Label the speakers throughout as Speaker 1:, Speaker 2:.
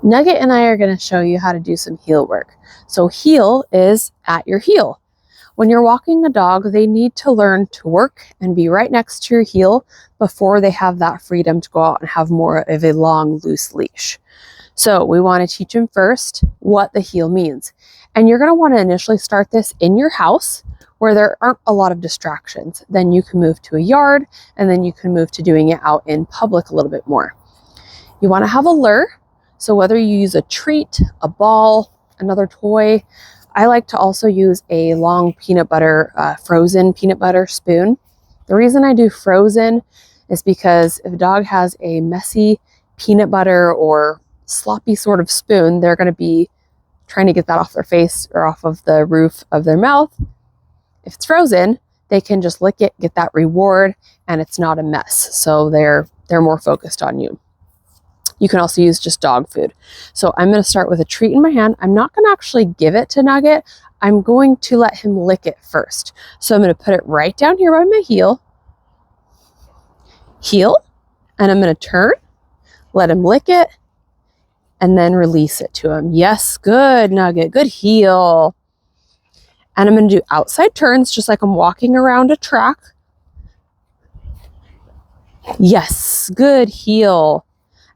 Speaker 1: Nugget and I are going to show you how to do some heel work. So heel is at your heel. When you're walking a dog, they need to learn to work and be right next to your heel before they have that freedom to go out and have more of a long, loose leash. So we want to teach them first what the heel means. And you're going to want to initially start this in your house where there aren't a lot of distractions. Then you can move to a yard, and then you can move to doing it out in public a little bit more. You want to have a lure. So whether you use a treat, a ball, another toy, I like to also use a long peanut butter, frozen peanut butter spoon. The reason I do frozen is because if a dog has a messy peanut butter or sloppy sort of spoon, they're going to be trying to get that off their face or off of the roof of their mouth. If it's frozen, they can just lick it, get that reward, and it's not a mess. So they're more focused on you. You can also use just dog food. So I'm going to start with a treat in my hand. I'm not going to actually give it to Nugget. I'm going to let him lick it first. So I'm going to put it right down here by my heel, and I'm going to turn, let him lick it, and then release it to him. Yes, good, Nugget, good heel. And I'm going to do outside turns, just like I'm walking around a track. Yes, good heel.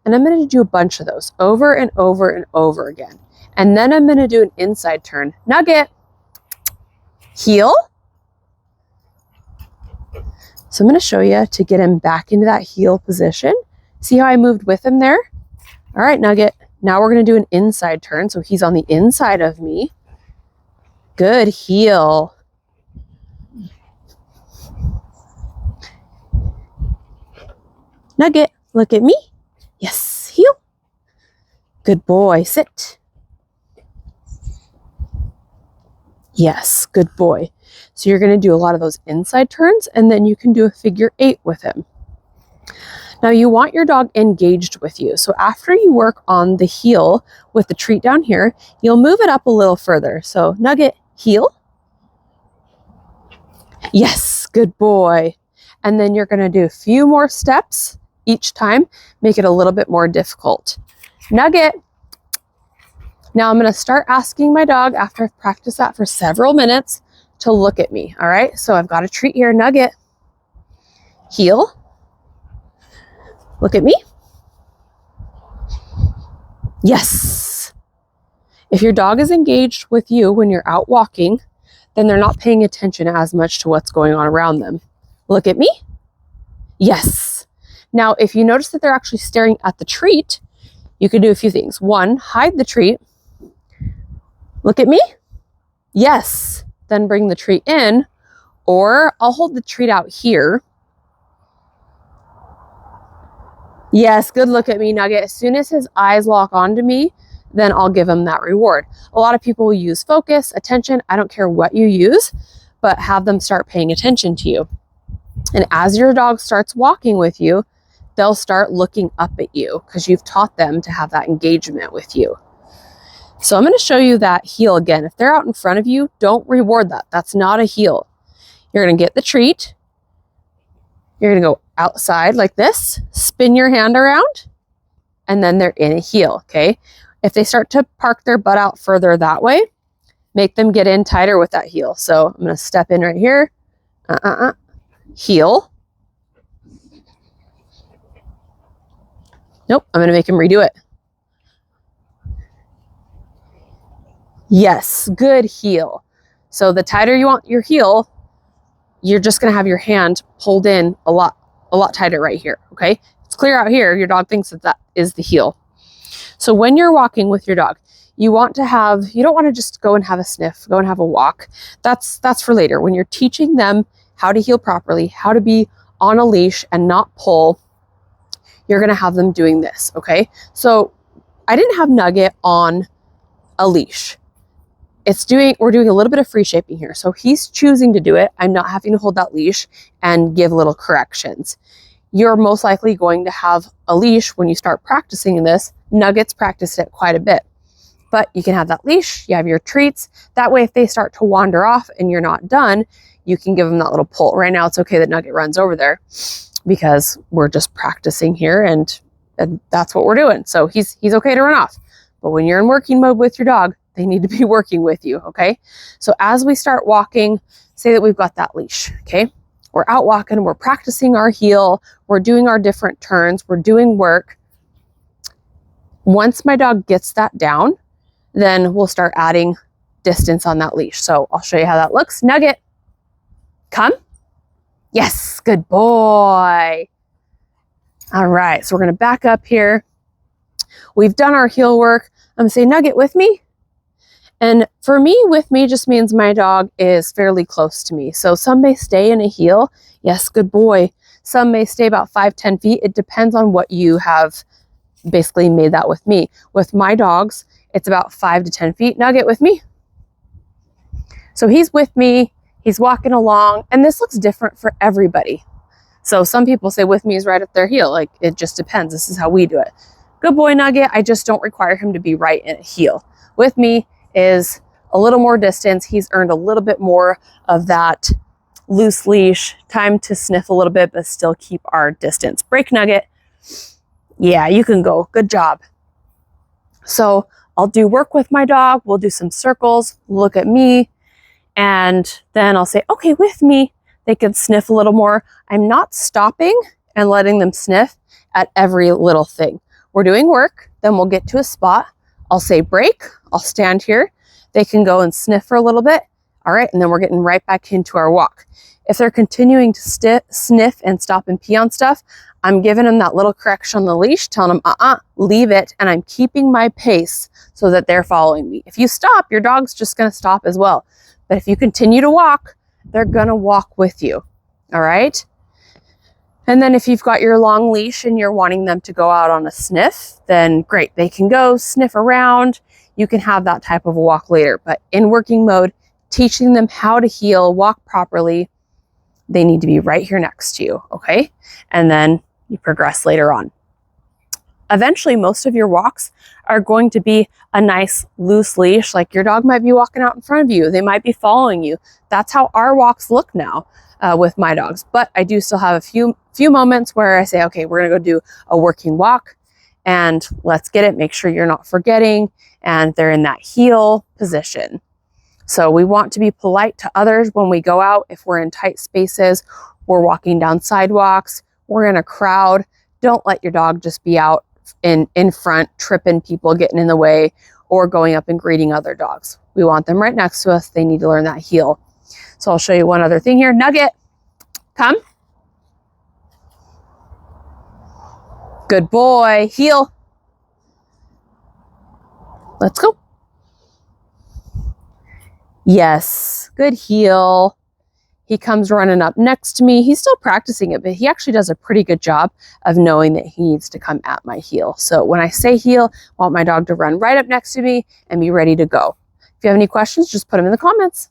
Speaker 1: And I'm going to do a bunch of those over and over and over again. And then I'm going to do an inside turn. Nugget, heel. So I'm going to show you to get him back into that heel position. See how I moved with him there? All right, Nugget. Now we're going to do an inside turn. So he's on the inside of me. Good heel. Nugget, look at me. Yes, heel. Good boy, sit. Yes, good boy. So you're going to do a lot of those inside turns, and then you can do a figure 8 with him. Now you want your dog engaged with you. So after you work on the heel with the treat down here, you'll move it up a little further. So Nugget, heel. Yes, good boy. And then you're going to do a few more steps each time, make it a little bit more difficult. Nugget. Now I'm going to start asking my dog after I've practiced that for several minutes to look at me. All right, so I've got a treat here. Nugget, heel, look at me. Yes. If your dog is engaged with you when you're out walking, then they're not paying attention as much to what's going on around them. Look at me. Yes. Now, if you notice that they're actually staring at the treat, you can do a few things. One, hide the treat. Look at me. Yes. Then bring the treat in, or I'll hold the treat out here. Yes, good look at me, Nugget. As soon as his eyes lock onto me, then I'll give him that reward. A lot of people will use focus, attention. I don't care what you use, but have them start paying attention to you. And as your dog starts walking with you, they'll start looking up at you because you've taught them to have that engagement with you. So I'm going to show you that heel again. If they're out in front of you, don't reward that. That's not a heel. You're going to get the treat. You're going to go outside like this, spin your hand around, and then they're in a heel, okay? If they start to park their butt out further that way, make them get in tighter with that heel. So I'm going to step in right here. Heel. Nope, I'm going to make him redo it. Yes, good heel. So the tighter you want your heel, you're just going to have your hand pulled in a lot tighter right here, okay? It's clear out here. Your dog thinks that that is the heel. So when you're walking with your dog, you don't want to just go and have a sniff, go and have a walk. That's for later. When you're teaching them how to heel properly, how to be on a leash and not pull, you're going to have them doing this, okay? So I didn't have Nugget on a leash. We're doing a little bit of free shaping here. So he's choosing to do it. I'm not having to hold that leash and give little corrections. You're most likely going to have a leash when you start practicing this. Nugget's practiced it quite a bit. But you can have that leash, you have your treats. That way, if they start to wander off and you're not done, you can give them that little pull. Right now, it's okay that Nugget runs over there because we're just practicing here and that's what we're doing. So he's okay to run off. But when you're in working mode with your dog, they need to be working with you, okay? So as we start walking, say that we've got that leash, okay? We're out walking, we're practicing our heel, we're doing our different turns, we're doing work. Once my dog gets that down, then we'll start adding distance on that leash. So I'll show you how that looks. Nugget, come. Yes, good boy. All right, so we're gonna back up here. We've done our heel work. I'm gonna say, Nugget, with me. And for me, with me just means my dog is fairly close to me. So some may stay in a heel. Yes, good boy. Some may stay about 5-10 feet. It depends on what you have basically made that with me. With my dogs, it's about 5 to 10 feet. Nugget, with me. So he's with me, he's walking along, and this looks different for everybody. So some people say with me is right at their heel. Like, it just depends. This is how we do it. Good boy, Nugget. I just don't require him to be right in a heel. With me is a little more distance. He's earned a little bit more of that loose leash. Time to sniff a little bit, but still keep our distance. Break, Nugget. Yeah, you can go. Good job. So I'll do work with my dog. We'll do some circles. Look at me. And then I'll say, okay, with me. They can sniff a little more. I'm not stopping and letting them sniff at every little thing. We're doing work. Then we'll get to a spot. I'll say break. I'll stand here. They can go and sniff for a little bit. All right, and then we're getting right back into our walk. If they're continuing to sniff and stop and pee on stuff, I'm giving them that little correction on the leash, telling them, leave it, and I'm keeping my pace so that they're following me. If you stop, your dog's just gonna stop as well. But if you continue to walk, they're gonna walk with you, all right? And then if you've got your long leash and you're wanting them to go out on a sniff, then great, they can go sniff around. You can have that type of a walk later. But in working mode, teaching them how to heel, walk properly, they need to be right here next to you, okay? And then you progress later on. Eventually, most of your walks are going to be a nice loose leash. Like your dog might be walking out in front of you. They might be following you. That's how our walks look now with my dogs. But I do still have a few moments where I say, okay, we're gonna go do a working walk and let's get it. Make sure you're not forgetting and they're in that heel position. So we want to be polite to others when we go out. If we're in tight spaces, we're walking down sidewalks, we're in a crowd, don't let your dog just be out in front, tripping people, getting in the way, or going up and greeting other dogs. We want them right next to us. They need to learn that heel. So I'll show you one other thing here. Nugget, come. Good boy. Heel. Let's go. Yes, good heel. He comes running up next to me. He's still practicing it, but he actually does a pretty good job of knowing that he needs to come at my heel. So when I say heel, I want my dog to run right up next to me and be ready to go. If you have any questions, just put them in the comments.